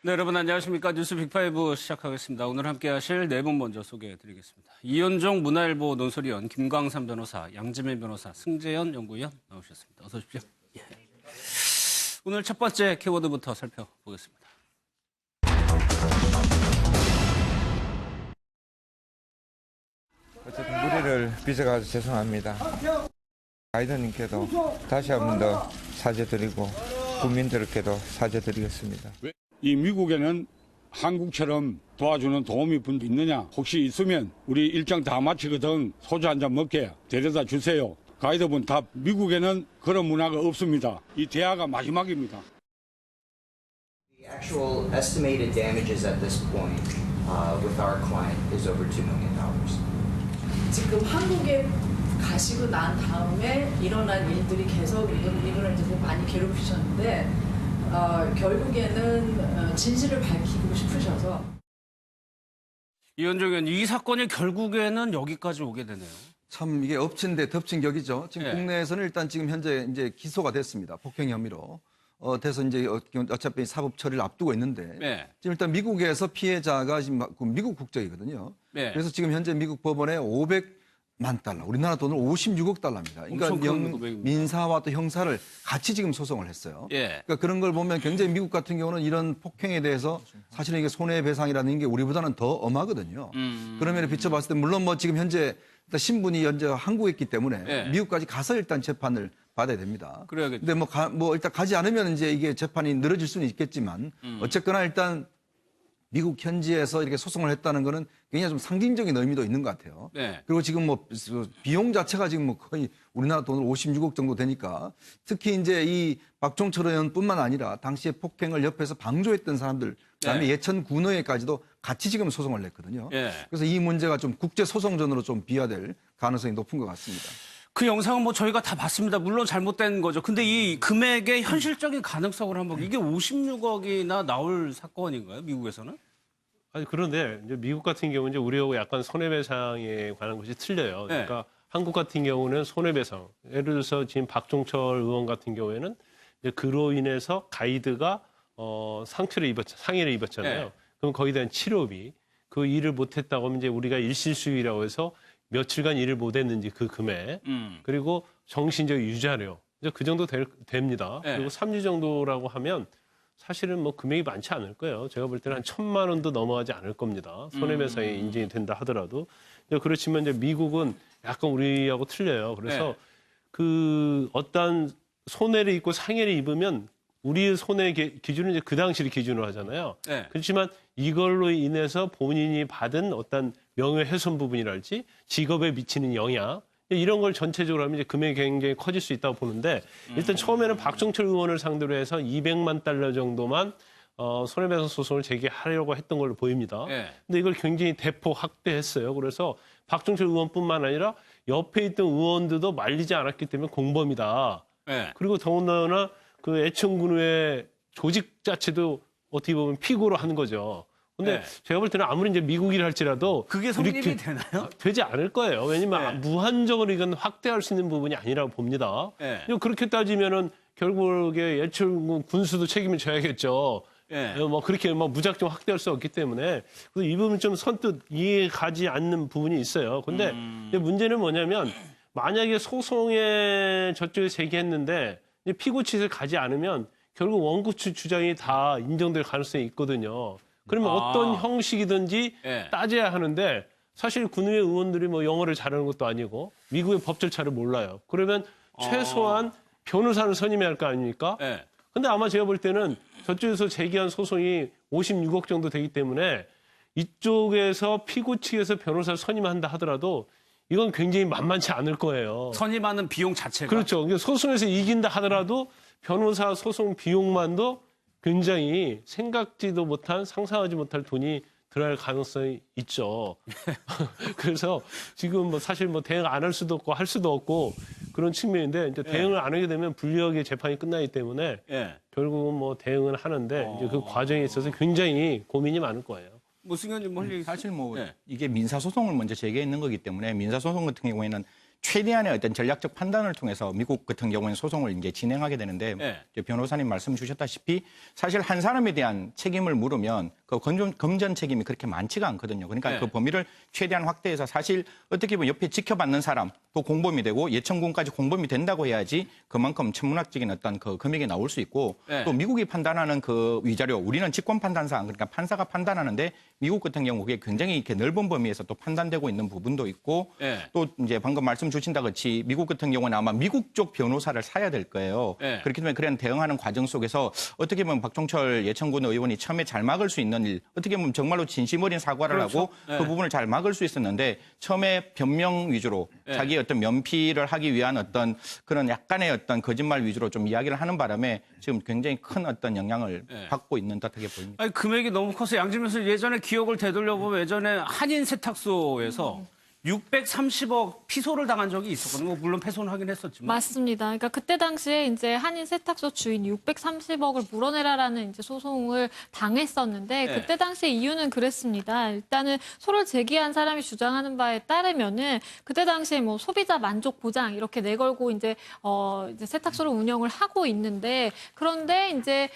네, 여러분 안녕하십니까. 뉴스 빅5 시작하겠습니다. 오늘 함께 하실 네 분 먼저 소개해드리겠습니다. 이현종 문화일보 논설위원, 김광삼 변호사, 양지민 변호사, 승재현 연구위원 나오셨습니다. 어서 오십시오. 예. 오늘 첫 번째 키워드부터 살펴보겠습니다. 어쨌든 무리를 빚어가지고 죄송합니다. 가이드님께도 다시 한 번 더 사죄드리고 국민들께도 사죄드리겠습니다. 이 미국에는 한국처럼 도와주는 도우미 분도 있느냐? 혹시 있으면 우리 일정 다 마치거든 소주 한 잔 먹게 데려다 주세요. 가이드분 답, 미국에는 그런 문화가 없습니다. 이 대화가 마지막입니다. The actual estimated damages at this point with our client is over $2 million. 지금 한국에 가시고 난 다음에 일어난 일들이 계속 이분을 이제 많이 괴롭히셨는데 결국에는 진실을 밝히고 싶으셔서. 이현종 의원, 이 사건이 결국에는 여기까지 오게 되네요. 참 이게 엎친 데 덮친 격이죠. 지금 네. 국내에서는 일단 지금 현재 이제 기소가 됐습니다. 폭행 혐의로. 돼서 이제 어차피 사법 처리를 앞두고 있는데 네. 지금 일단 미국에서 피해자가 지금 미국 국적이거든요. 네. 그래서 지금 현재 미국 법원에 500만 달러, 우리나라 돈으로 56억 달러입니다. 그러니까 엄청 큰 금액입니다. 민사와 또 형사를 같이 지금 소송을 했어요. 예. 그러니까 그런 걸 보면 굉장히 미국 같은 경우는 이런 폭행에 대해서 사실은 이게 손해배상이라는 게 우리보다는 더 엄하거든요. 그런 면에 비춰봤을 때 물론 뭐 지금 현재 일단 신분이 현재 한국에 있기 때문에 예. 미국까지 가서 일단 재판을 받아야 됩니다. 그래야겠죠. 근데 뭐 일단 가지 않으면 이제 이게 재판이 늘어질 수는 있겠지만 어쨌거나 일단 미국 현지에서 이렇게 소송을 했다는 거는 굉장히 좀 상징적인 의미도 있는 것 같아요. 네. 그리고 지금 뭐 비용 자체가 지금 뭐 거의 우리나라 돈으로 56억 정도 되니까 특히 이제 이 박종철 의원뿐만 아니라 당시에 폭행을 옆에서 방조했던 사람들 그다음에 네. 예천 군의회까지도 같이 지금 소송을 냈거든요. 네. 그래서 이 문제가 좀 국제 소송전으로 좀 비화될 가능성이 높은 것 같습니다. 그 영상은 뭐 저희가 다 봤습니다. 물론 잘못된 거죠. 근데 이 금액의 현실적인 가능성을 한번, 이게 56억이나 나올 사건인가요? 미국에서는? 아니 그런데 이제 미국 같은 경우는 이제 우리하고 약간 손해배상에 관한 것이 틀려요. 네. 그러니까 한국 같은 경우는 손해배상. 예를 들어서 지금 박종철 의원 같은 경우에는 이제 그로 인해서 가이드가 상해를 입었잖아요. 네. 그럼 거기에 대한 치료비, 그 일을 못했다고 하면 이제 우리가 일실수의라고 해서 며칠간 일을 못했는지 그 금액, 그리고 정신적 유자료, 이제 그 정도 됩니다. 네. 그리고 3주 정도라고 하면 사실은 뭐 금액이 많지 않을 거예요. 제가 볼 때는 한 1,000만 원도 넘어가지 않을 겁니다. 손해배상이 인정이 된다 하더라도. 그렇지만 이제 미국은 약간 우리하고 틀려요. 그래서 네. 그 어떤 손해를 입고 상해를 입으면 우리의 손해 기준은 이제 그 당시를 기준으로 하잖아요. 네. 그렇지만 이걸로 인해서 본인이 받은 어떤 명예훼손 부분이랄지 직업에 미치는 영향 이런 걸 전체적으로 하면 이제 금액이 굉장히 커질 수 있다고 보는데 일단 처음에는 박종철 의원을 상대로 해서 200만 달러 정도만 손해배상 소송을 제기하려고 했던 걸로 보입니다. 네. 근데 이걸 굉장히 대폭 확대했어요. 그래서 박종철 의원뿐만 아니라 옆에 있던 의원들도 말리지 않았기 때문에 공범이다. 네. 그리고 더군다나 그 애청군의 조직 자체도 어떻게 보면 피고로 하는 거죠. 근데 네. 제가 볼 때는 아무리 이제 미국이라 할지라도 그게 성립이 이렇게 되나요? 되지 않을 거예요. 왜냐면 네. 무한적으로 이건 확대할 수 있는 부분이 아니라고 봅니다. 네. 그렇게 따지면은 결국에 예철군 군수도 책임을 져야겠죠. 네. 뭐 그렇게 뭐 무작정 확대할 수 없기 때문에 그래서 이 부분 좀 선뜻 이해 가지 않는 부분이 있어요. 근데 이제 문제는 뭐냐면 만약에 소송에 저쪽에 제기했는데 이제 피고 측을 가지 않으면 결국 원고 측 주장이 다 인정될 가능성이 있거든요. 그러면 어떤 형식이든지 네. 따져야 하는데 사실 군의회 의원들이 뭐 영어를 잘하는 것도 아니고 미국의 법 절차를 몰라요. 그러면 최소한 변호사를 선임해야 할 거 아닙니까? 네. 근데 아마 제가 볼 때는 저쪽에서 제기한 소송이 56억 정도 되기 때문에 이쪽에서 피고 측에서 변호사를 선임한다 하더라도 이건 굉장히 만만치 않을 거예요. 선임하는 비용 자체가. 그렇죠. 그러니까 소송에서 이긴다 하더라도 변호사 소송 비용만도 굉장히 생각지도 못한 상상하지 못할 돈이 들어갈 가능성이 있죠. 그래서 지금 뭐 사실 뭐 대응 안 할 수도 없고 할 수도 없고 그런 측면인데 이제 대응을 안 하게 되면 불리하게 재판이 끝나기 때문에 예. 결국은 뭐 대응을 하는데 이제 그 과정에 있어서 굉장히 고민이 많을 거예요. 뭐 승현님 뭐 할 얘기 사실 뭐 네. 이게 민사소송을 먼저 제기했는 거기 때문에 민사소송 같은 경우에는 최대한의 어떤 전략적 판단을 통해서 미국 같은 경우에는 소송을 이제 진행하게 되는데 이제 변호사님 말씀 주셨다시피 사실 한 사람에 대한 책임을 물으면 그 금전 책임이 그렇게 많지가 않거든요. 그러니까 그 범위를 최대한 확대해서 사실 어떻게 보면 옆에 지켜받는 사람 또 공범이 되고 예천군까지 공범이 된다고 해야지 그만큼 천문학적인 어떤 그 금액이 나올 수 있고 또 미국이 판단하는 그 위자료 우리는 직권 판단사안 그러니까 판사가 판단하는데 미국 같은 경우 그게 굉장히 이렇게 넓은 범위에서 또 판단되고 있는 부분도 있고 또 이제 방금 말씀 주신 다 같이 미국 같은 경우는 아마 미국 쪽 변호사를 사야 될 거예요. 그렇기 때문에 그런 대응하는 과정 속에서 어떻게 보면 박종철 예천군 의원이 처음에 잘 막을 수 있는 일 어떻게 보면 정말로 진심 어린 사과를 하고 그 부분을 잘 막을 수 있었는데 처음에 변명 위주로 자기 어떤 면피를 하기 위한 어떤 그런 약간의 어떤 거짓말 위주로 좀 이야기를 하는 바람에 지금 굉장히 큰 어떤 영향을 받고 있는 듯하게 보입니다. 아니, 금액이 너무 커서 양지민 선수 예전에 기억을 되돌려보면 예전에 한인 세탁소에서 630억 피소를 당한 적이 있었거든요. 뭐 물론 패소는 하긴 했었지만. 맞습니다. 그러니까 그때 당시에 이제 한인 세탁소 주인 630억을 물어내라라는 이제 소송을 당했었는데 그때 당시에 이유는 그랬습니다. 일단은 소를 제기한 사람이 주장하는 바에 따르면은 그때 당시에 뭐 소비자 만족 보장 이렇게 내걸고 이제 이제 세탁소를 운영을 하고 있는데 그런데 이제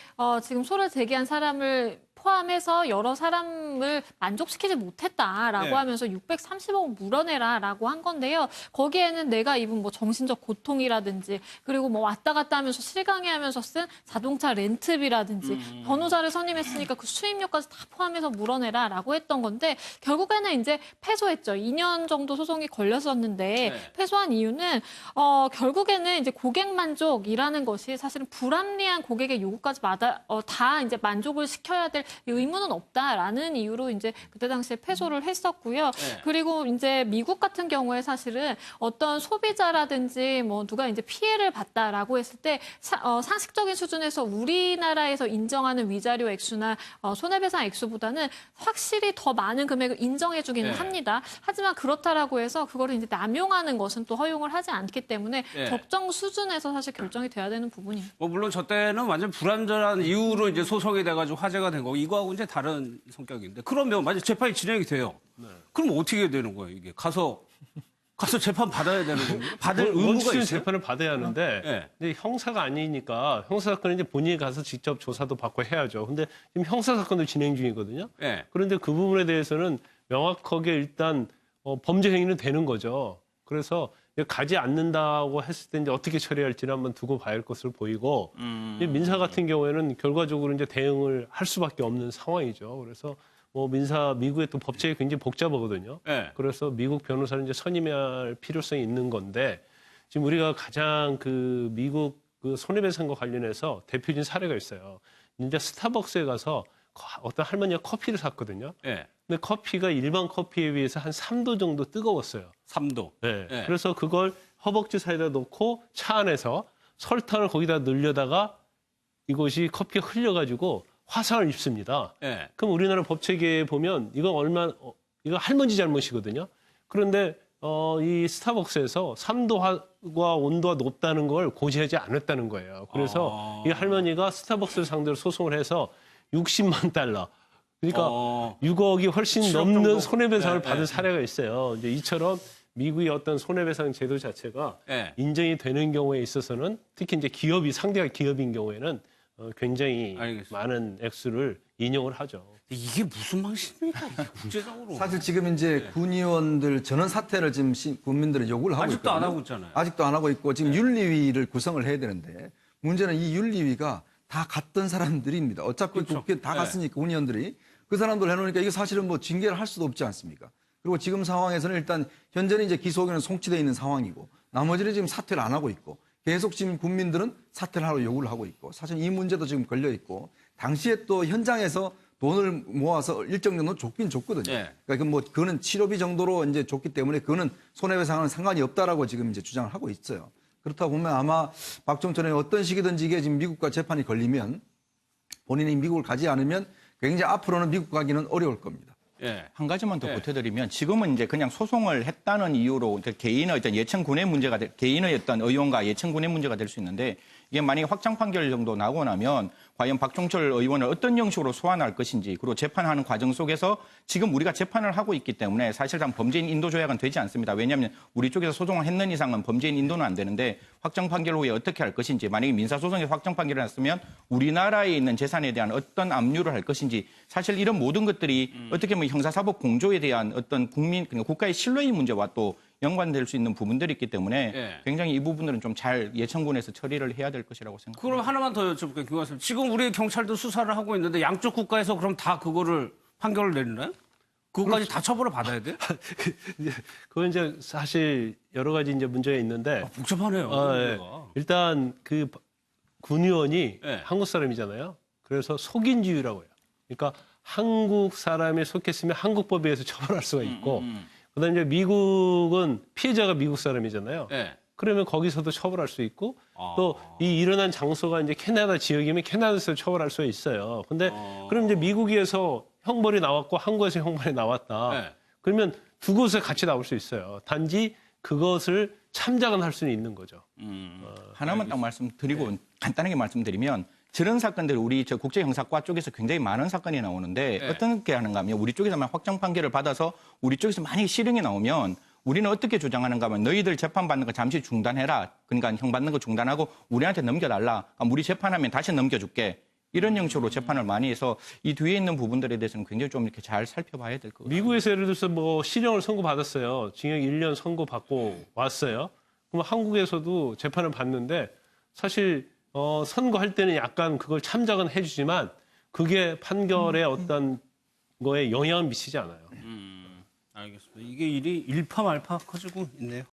지금 소를 제기한 사람을 포함해서 여러 사람을 만족시키지 못했다라고 하면서 630억 물어내라라고 한 건데요. 거기에는 내가 입은 뭐 정신적 고통이라든지 그리고 뭐 왔다 갔다 하면서 실강해하면서 쓴 자동차 렌트비라든지 변호사를 선임했으니까 그 수임료까지 다 포함해서 물어내라라고 했던 건데 결국에는 이제 패소했죠. 2년 정도 소송이 걸렸었는데 패소한 이유는 결국에는 이제 고객 만족이라는 것이 사실은 불합리한 고객의 요구까지 다 이제 만족을 시켜야 될 의무는 없다라는 이유로 이제 그때 당시에 패소를 했었고요. 그리고 이제 미국 같은 경우에 사실은 어떤 소비자라든지 뭐 누가 이제 피해를 봤다라고 했을 때 상식적인 수준에서 우리나라에서 인정하는 위자료 액수나 손해배상 액수보다는 확실히 더 많은 금액을 인정해주기는 합니다. 하지만 그렇다라고 해서 그거를 이제 남용하는 것은 또 허용을 하지 않기 때문에 적정 수준에서 사실 결정이 돼야 되는 부분입니다. 뭐 물론 저 때는 완전 불완전한 이유로 이제 소송이 돼가지고 화제가 된 거고 이거하고 이제 다른 성격인데 그러면 만약 재판이 진행이 돼요. 그럼 어떻게 되는 거예요? 이게 가서 재판 받아야 되는 겁니까? 받을 의무가 원칙은 있어요? 재판을 받아야 하는데 근데 형사가 아니니까 형사 사건은 이제 본인이 가서 직접 조사도 받고 해야죠. 근데 지금 형사 사건도 진행 중이거든요. 그런데 그 부분에 대해서는 명확하게 일단 범죄 행위는 되는 거죠. 그래서 가지 않는다고 했을 때 이제 어떻게 처리할지는 한번 두고 봐야 할 것으로 보이고 민사 같은 경우에는 결과적으로 이제 대응을 할 수밖에 없는 상황이죠. 그래서 뭐 미국의 또 법제가 굉장히 복잡하거든요. 그래서 미국 변호사를 이제 선임해야 할 필요성이 있는 건데 지금 우리가 가장 그 미국 그 손해배상과 관련해서 대표적인 사례가 있어요. 이제 스타벅스에 가서 어떤 할머니가 커피를 샀거든요. 근데 커피가 일반 커피에 비해서 한 3도 정도 뜨거웠어요. 3도. 그래서 그걸 허벅지 사이에다 놓고 차 안에서 설탕을 거기다 넣으려다가 이것이 커피가 흘려가지고 화상을 입습니다. 그럼 우리나라 법체계에 보면 이거 할머니 잘못이거든요. 그런데 이 스타벅스에서 3도와 온도가 높다는 걸 고지하지 않았다는 거예요. 그래서 이 할머니가 스타벅스를 상대로 소송을 해서 60만 달러. 그러니까 6억이 훨씬 넘는 손해배상을 받은 사례가 있어요. 이제 이처럼 미국의 어떤 손해배상 제도 자체가 인정이 되는 경우에 있어서는 특히 이제 상대가 기업인 경우에는 굉장히 많은 액수를 인용을 하죠. 이게 무슨 방식입니까? 이게 국제적으로. 사실 지금 이제 군의원들 전원 사퇴를 지금 국민들은 요구를 하고 아직도 있거든요. 안 하고 있잖아요. 아직도 안 하고 있고 지금 윤리위를 구성을 해야 되는데 문제는 이 윤리위가 다 갔던 사람들입니다. 어차피 국회 다 갔으니까 군의원들이 그 사람들 해놓으니까 이게 사실은 뭐 징계를 할 수도 없지 않습니까? 그리고 지금 상황에서는 일단 현재는 이제 기소 의견은 송치되어 있는 상황이고 나머지는 지금 사퇴를 안 하고 있고 계속 지금 국민들은 사퇴를 하라고 요구를 하고 있고 사실 이 문제도 지금 걸려 있고 당시에 또 현장에서 돈을 모아서 일정 정도 줬긴 줬거든요. 그러니까 뭐 그거는 치료비 정도로 이제 줬기 때문에 그거는 손해배상은 상관이 없다라고 지금 이제 주장을 하고 있어요. 그렇다 보면 아마 박종철이 어떤 식이든지 이게 지금 미국과 재판이 걸리면 본인이 미국을 가지 않으면 굉장히 앞으로는 미국 가기는 어려울 겁니다. 한 가지만 더 보태드리면 지금은 이제 그냥 소송을 했다는 이유로 개인의 어떤 예천군의 문제가 개인의 어떤 의원과 예천군의 문제가 될 수 있는데 이게 만약에 확정 판결 정도 나고 나면 과연 박종철 의원을 어떤 형식으로 소환할 것인지 그리고 재판하는 과정 속에서 지금 우리가 재판을 하고 있기 때문에 사실상 범죄인 인도 조약은 되지 않습니다. 왜냐하면 우리 쪽에서 소송을 했는 이상은 범죄인 인도는 안 되는데 확정 판결 후에 어떻게 할 것인지 만약에 민사소송에서 확정 판결이 났으면 우리나라에 있는 재산에 대한 어떤 압류를 할 것인지 사실 이런 모든 것들이 어떻게 보면 형사사법 공조에 대한 어떤 그러니까 국가의 신뢰의 문제와 또 연관될 수 있는 부분들이 있기 때문에 예. 굉장히 이 부분들은 좀 잘 예천군에서 처리를 해야 될 것이라고 생각합니다. 그럼 하나만 더 여쭤볼게요, 김관섭. 지금 우리 경찰도 수사를 하고 있는데 양쪽 국가에서 그럼 다 그거를 판결을 내리나요? 그것까지 다 처벌을 받아야 돼? 그건 이제 사실 여러 가지 이제 문제가 있는데 복잡하네요. 예. 일단 그 군 의원이 예. 한국 사람이잖아요. 그래서 속인주의라고 해요. 그러니까 한국 사람에 속했으면 한국 법에 의해서 처벌할 수가 있고 그다음에 이제 미국은 피해자가 미국 사람이잖아요. 예. 그러면 거기서도 처벌할 수 있고 또 이 일어난 장소가 이제 캐나다 지역이면 캐나다에서 처벌할 수 있어요. 근데 그럼 이제 미국에서 형벌이 나왔고 한국에서 형벌이 나왔다. 네. 그러면 두 곳에 같이 나올 수 있어요. 단지 그것을 참작은 할 수는 있는 거죠. 하나만 딱 말씀드리고 간단하게 말씀드리면 저런 사건들이 우리 저 국제형사과 쪽에서 굉장히 많은 사건이 나오는데 네. 어떻게 하는가 하면 우리 쪽에서만 확정 판결을 받아서 우리 쪽에서 만약에 실형이 나오면 우리는 어떻게 주장하는가 하면 너희들 재판받는 거 잠시 중단해라. 그러니까 형 받는 거 중단하고 우리한테 넘겨달라. 그럼 우리 재판하면 다시 넘겨줄게. 이런 형식으로 재판을 많이 해서 이 뒤에 있는 부분들에 대해서는 굉장히 좀 이렇게 잘 살펴봐야 될 것 같아요. 미국에서 예를 들어서 뭐 실형을 선고받았어요. 징역 1년 선고받고 왔어요. 그럼 한국에서도 재판을 받는데 사실 선고할 때는 약간 그걸 참작은 해주지만 그게 판결에 어떤 거에 영향을 미치지 않아요. 알겠습니다. 이게 일이 일파만파 커지고 있네요.